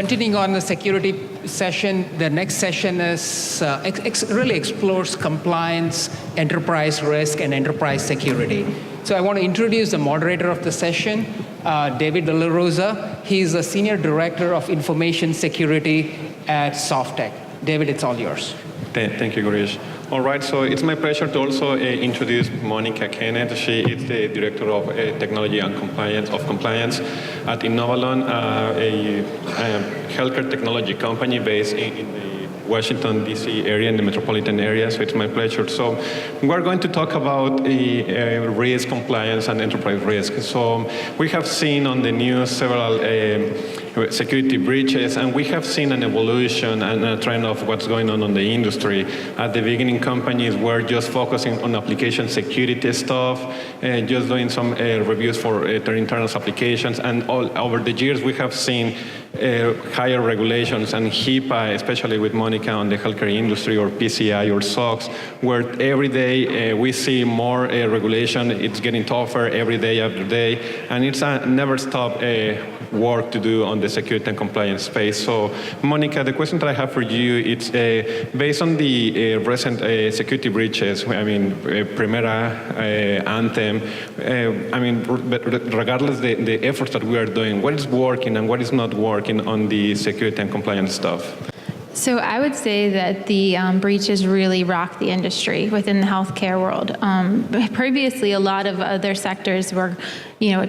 continuing on the security session, the next session is really explores compliance, enterprise risk, and enterprise security. So I want to introduce the moderator of the session, David De La Rosa. He's the Senior Director of Information Security at Softtex. David, it's all yours. Thank you, Gurish. All right, so it's my pleasure to also introduce Monica Keeneth. She is the Director of Technology and Compliance at Innovalon, a healthcare technology company based in the Washington, D.C. area, in the metropolitan area, so it's my pleasure. So we're going to talk about risk, compliance, and enterprise risk. So we have seen on the news several security breaches, and we have seen an evolution and a trend of what's going on in the industry. At the beginning, companies were just focusing on application security stuff, just doing some reviews for their internal applications, and all over the years we have seen higher regulations and HIPAA, especially with Monica on the healthcare industry, or PCI or SOX, where every day we see more regulation. It's getting tougher every day after day, and it's a never stop work to do on the security and compliance space. So, Monica, the question that I have for you, it's based on the recent security breaches. I mean, Primera, Anthem. I mean, regardless the efforts that we are doing, what is working and what is not working on the security and compliance stuff? So I would say that the breaches really rocked the industry within the healthcare world. Previously, a lot of other sectors were,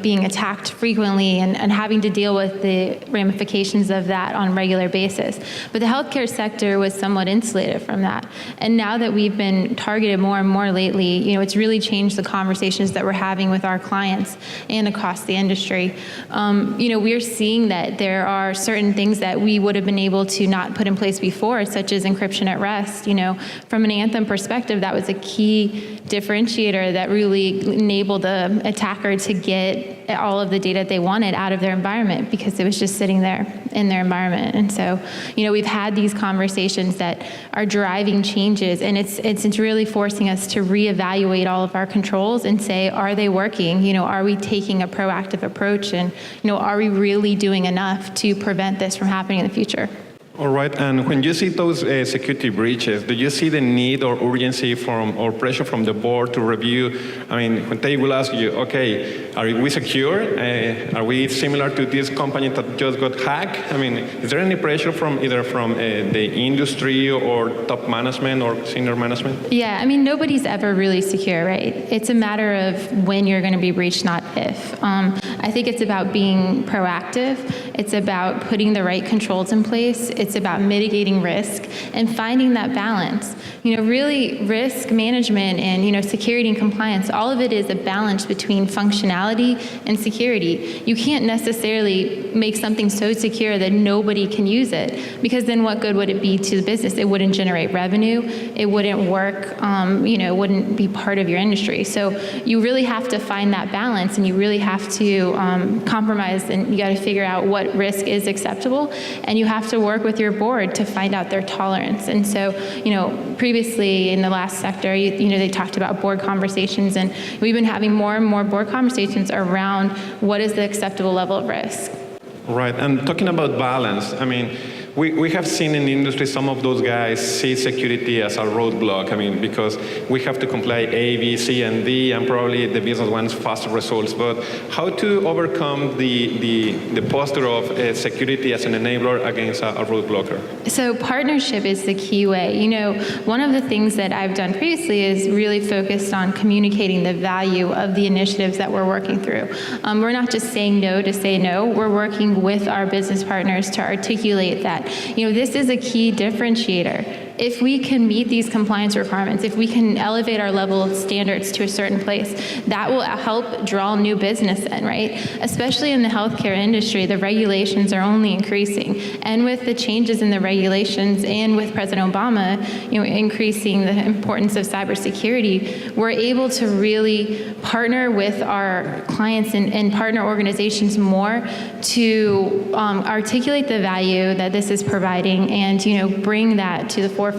being attacked frequently and having to deal with the ramifications of that on a regular basis. But the healthcare sector was somewhat insulated from that. And now that we've been targeted more and more lately, it's really changed the conversations that we're having with our clients and across the industry. We're seeing that there are certain things that we would have been able to not put in place before, such as encryption at rest. From an Anthem perspective, that was a key differentiator that really enabled the attacker to get all of the data they wanted out of their environment, because it was just sitting there in their environment. And so, we've had these conversations that are driving changes, and it's really forcing us to reevaluate all of our controls and say, are they working? Are we taking a proactive approach? And, are we really doing enough to prevent this from happening in the future? All right, and when you see those security breaches, do you see the need or urgency or pressure from the board to review? I mean, when they will ask you, okay, are we secure? Are we similar to this company that just got hacked? I mean, is there any pressure either from the industry or top management or senior management? Yeah, I mean, nobody's ever really secure, right? It's a matter of when you're going to be breached, not if. I think it's about being proactive. It's about putting the right controls in place. It's about mitigating risk and finding that balance. Really risk management and, security and compliance, all of it is a balance between functionality and security. You can't necessarily make something so secure that nobody can use it, because then what good would it be to the business? It wouldn't generate revenue. It wouldn't work, it wouldn't be part of your industry. So you really have to find that balance, and you really have to compromise, and you got to figure out what risk is acceptable, and you have to work with your board to find out their tolerance. And so, previously in the last sector, they talked about board conversations, and we've been having more and more board conversations around what is the acceptable level of risk. Right, and talking about balance, I mean, we have seen in the industry some of those guys see security as a roadblock. I mean, because we have to comply A, B, C, and D, and probably the business wants faster results. But how to overcome the posture of security as an enabler against a roadblocker? So partnership is the key way. One of the things that I've done previously is really focused on communicating the value of the initiatives that we're working through. We're not just saying no to say no. We're working with our business partners to articulate that. This is a key differentiator. If we can meet these compliance requirements, if we can elevate our level of standards to a certain place, that will help draw new business in, right? Especially in the healthcare industry, the regulations are only increasing. And with the changes in the regulations and with President Obama, increasing the importance of cybersecurity, we're able to really partner with our clients and partner organizations more to articulate the value that this is providing and, bring that to the forefront.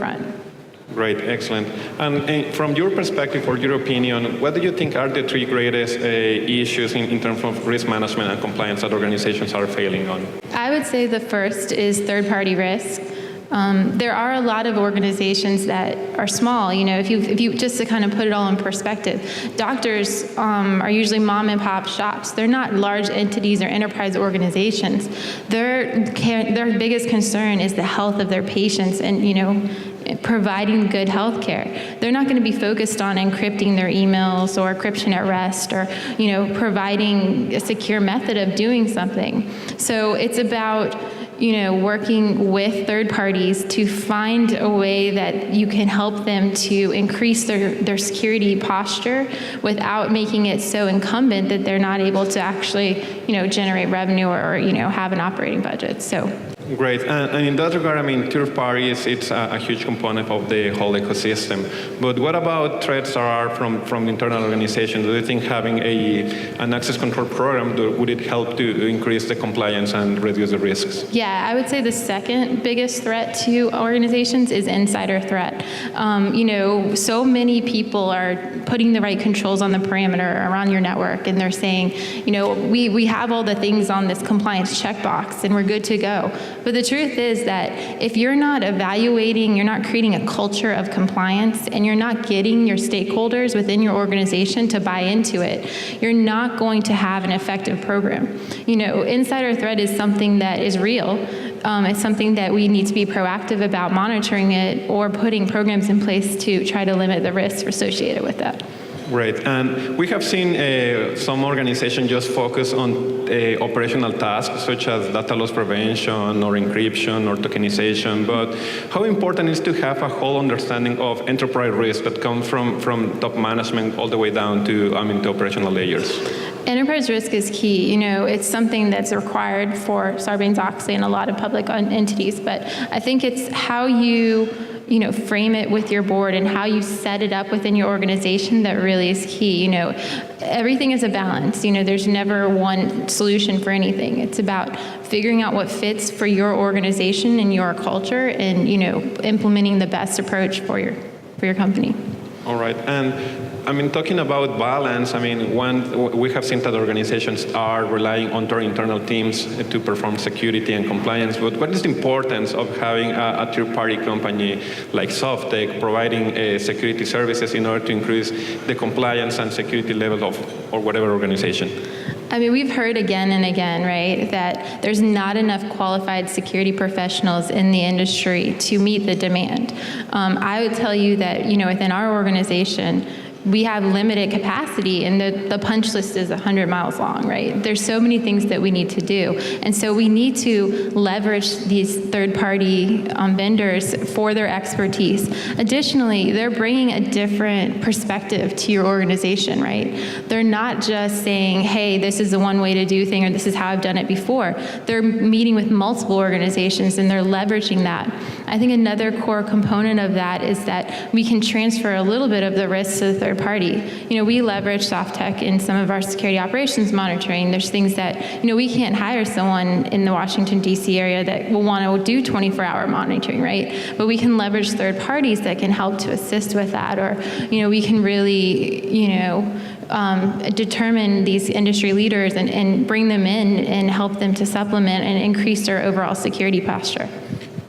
Great, excellent. And from your perspective or your opinion, what do you think are the three greatest issues in terms of risk management and compliance that organizations are failing on? I would say the first is third-party risk. There are a lot of organizations that are small. If you just to kind of put it all in perspective, doctors are usually mom and pop shops. They're not large entities or enterprise organizations. Their biggest concern is the health of their patients and providing good health care. They're not going to be focused on encrypting their emails or encryption at rest or providing a secure method of doing something. So it's about working with third parties to find a way that you can help them to increase their security posture without making it so incumbent that they're not able to actually, generate revenue or have an operating budget. So. Great, and in that regard, third parties, it's a huge component of the whole ecosystem. But what about threats that are from internal organizations? Do you think having an access control program, would it help to increase the compliance and reduce the risks? Yeah, I would say the second biggest threat to organizations is insider threat. So many people are putting the right controls on the parameter around your network, and they're saying, we have all the things on this compliance checkbox, and we're good to go. But the truth is that if you're not evaluating, you're not creating a culture of compliance, and you're not getting your stakeholders within your organization to buy into it, you're not going to have an effective program. Insider threat is something that is real. It's something that we need to be proactive about monitoring it or putting programs in place to try to limit the risks associated with that. Great, and we have seen some organizations just focus on operational tasks such as data loss prevention or encryption or tokenization, but how important is to have a whole understanding of enterprise risk that comes from top management all the way down to the operational layers? Enterprise risk is key. It's something that's required for Sarbanes-Oxley and a lot of public entities, but I think it's how you frame it with your board and how you set it up within your organization that really is key. Everything is a balance. There's never one solution for anything. It's about figuring out what fits for your organization and your culture and, implementing the best approach for your company. All right, and talking about balance, we have seen that organizations are relying on their internal teams to perform security and compliance, but what is the importance of having a third-party company like Softtex providing security services in order to increase the compliance and security level of or whatever organization? We've heard again and again, right, that there's not enough qualified security professionals in the industry to meet the demand. I would tell you that, within our organization, we have limited capacity, and the punch list is 100 miles long, right? There's so many things that we need to do. And so we need to leverage these third-party vendors for their expertise. Additionally, they're bringing a different perspective to your organization, right? They're not just saying, hey, this is the one way to do thing, or this is how I've done it before. They're meeting with multiple organizations, and they're leveraging that. I think another core component of that is that we can transfer a little bit of the risk to the third party. We leverage Softtex in some of our security operations monitoring. There's things that, we can't hire someone in the Washington, D.C. area that will want to do 24-hour monitoring, right? But we can leverage third parties that can help to assist with that, or, we can really, determine these industry leaders and bring them in and help them to supplement and increase their overall security posture.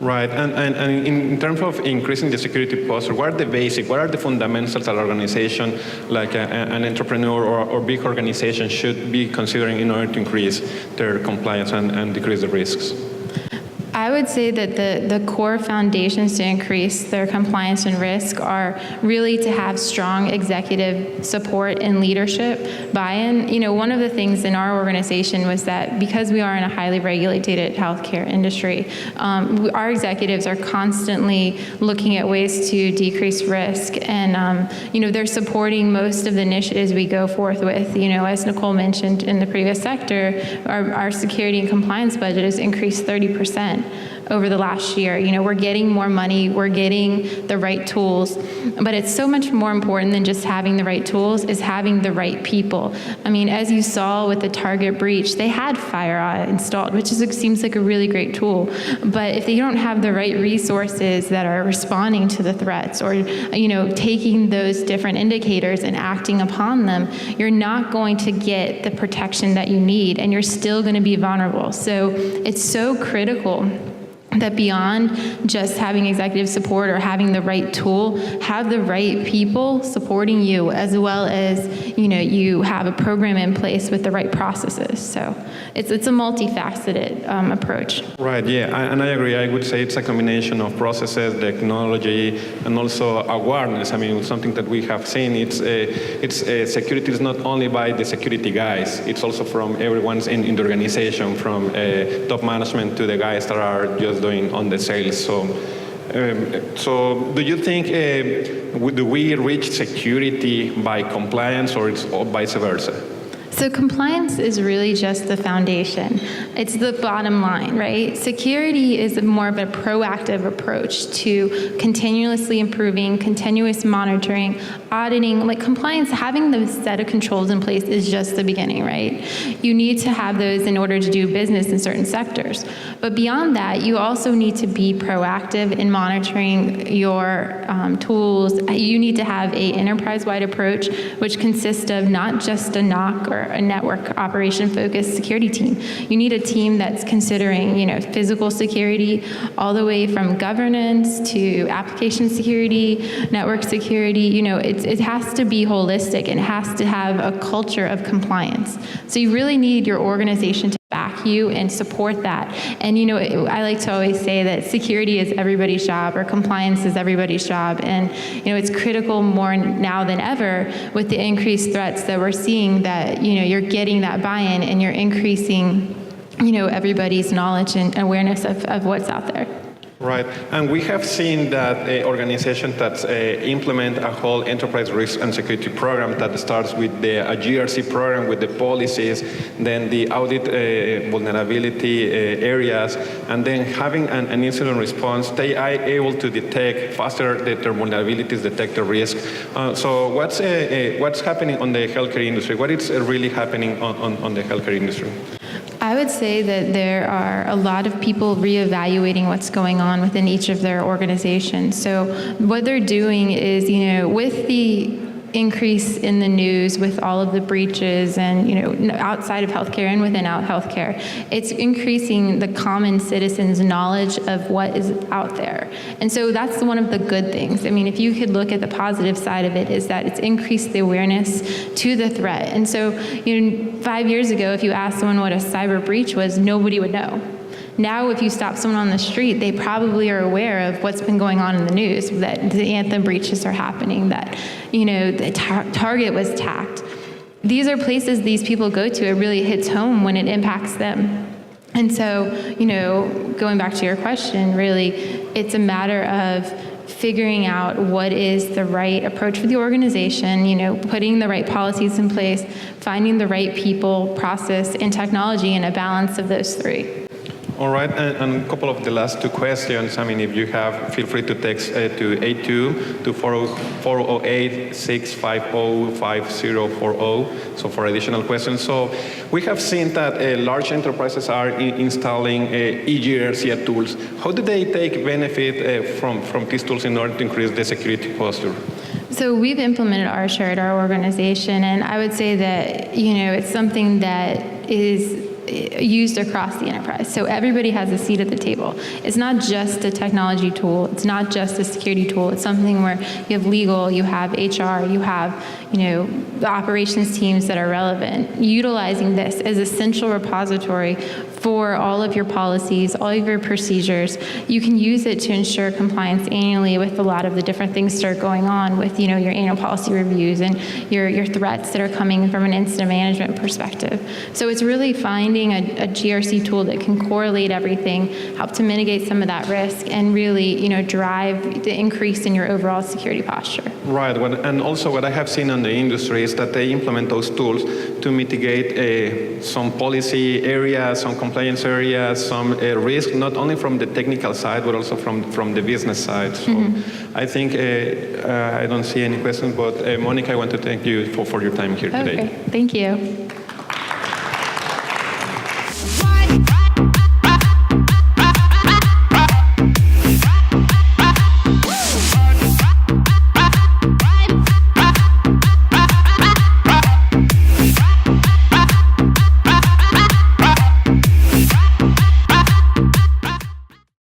Right, and in terms of increasing the security posture, what are the fundamentals that an organization like an entrepreneur or big organization should be considering in order to increase their compliance and decrease the risks? I would say that the core foundations to increase their compliance and risk are really to have strong executive support and leadership buy-in. One of the things in our organization was that because we are in a highly regulated healthcare industry, our executives are constantly looking at ways to decrease risk, and they're supporting most of the initiatives we go forth with. As Nicole mentioned in the previous sector, our security and compliance budget has increased 30%. over the last year. We're getting more money, we're getting the right tools, but it's so much more important than just having the right tools is having the right people. I mean, as you saw with the Target breach, they had FireEye installed, which seems like a really great tool, but if they don't have the right resources that are responding to the threats or, taking those different indicators and acting upon them, you're not going to get the protection that you need, and you're still going to be vulnerable. So it's so critical that beyond just having executive support or having the right tool, have the right people supporting you, as well as, you have a program in place with the right processes. So it's a multifaceted approach. Right, yeah, and I agree. I would say it's a combination of processes, technology, and also awareness. I mean, something that we have seen, it's security is not only by the security guys, it's also from everyone's in the organization, from top management to the guys that are just doing on the sales. So do you think, do we reach security by compliance, or it's vice versa? So compliance is really just the foundation. It's the bottom line, right? Security is more of a proactive approach to continuously improving, continuous monitoring, auditing. Like compliance, having the set of controls in place is just the beginning, right? You need to have those in order to do business in certain sectors. But beyond that, you also need to be proactive in monitoring your tools. You need to have an enterprise-wide approach, which consists of not just a NOC or a network operation-focused security team. You need a team that's considering, physical security, all the way from governance to application security, network security. It has to be holistic and has to have a culture of compliance. So you really need your organization to back you and support that. And I like to always say that security is everybody's job, or compliance is everybody's job. And it's critical more now than ever with the increased threats that we're seeing, that you're getting that buy-in and you're increasing everybody's knowledge and awareness of what's out there. Right, and we have seen that organizations that implement a whole enterprise risk and security program that starts with a GRC program with the policies, then the audit vulnerability areas, and then having an incident response, they are able to detect faster their vulnerabilities, detect the risk. So what's happening on the healthcare industry? What is really happening on the healthcare industry? I would say that there are a lot of people reevaluating what's going on within each of their organizations. So what they're doing is, with the increase in the news with all of the breaches and, outside of healthcare and within healthcare, it's increasing the common citizen's knowledge of what is out there. And so that's one of the good things. I mean, if you could look at the positive side of it, is that it's increased the awareness to the threat. And so, 5 years ago, if you asked someone what a cyber breach was, nobody would know. Now, if you stop someone on the street, they probably are aware of what's been going on in the news, that the Anthem breaches are happening, that, the Target was hacked. These are places these people go to. It really hits home when it impacts them. And so, going back to your question, really, it's a matter of figuring out what is the right approach for the organization, putting the right policies in place, finding the right people, process, and technology, and a balance of those three. All right, and a couple of the last two questions. I mean, if you have, feel free to text to 82 to 408-650-5040, so for additional questions. So we have seen that large enterprises are installing eGRC tools. How do they take benefit from these tools in order to increase the security posture? So we've implemented Archer at our organization, and I would say that, it's something that is used across the enterprise. So everybody has a seat at the table. It's not just a technology tool. It's not just a security tool. It's something where you have legal, you have HR, you have, the operations teams that are relevant. Utilizing this as a central repository for all of your policies, all of your procedures. You can use it to ensure compliance annually with a lot of the different things that are going on with, your annual policy reviews and your threats that are coming from an incident management perspective. So it's really finding a GRC tool that can correlate everything, help to mitigate some of that risk, and really, drive the increase in your overall security posture. Right, and also what I have seen in the industry is that they implement those tools to mitigate some policy areas, some compliance compliance area, some risk, not only from the technical side, but also from the business side. So I think I don't see any questions, but Monica, I want to thank you for your time here today. Okay, thank you.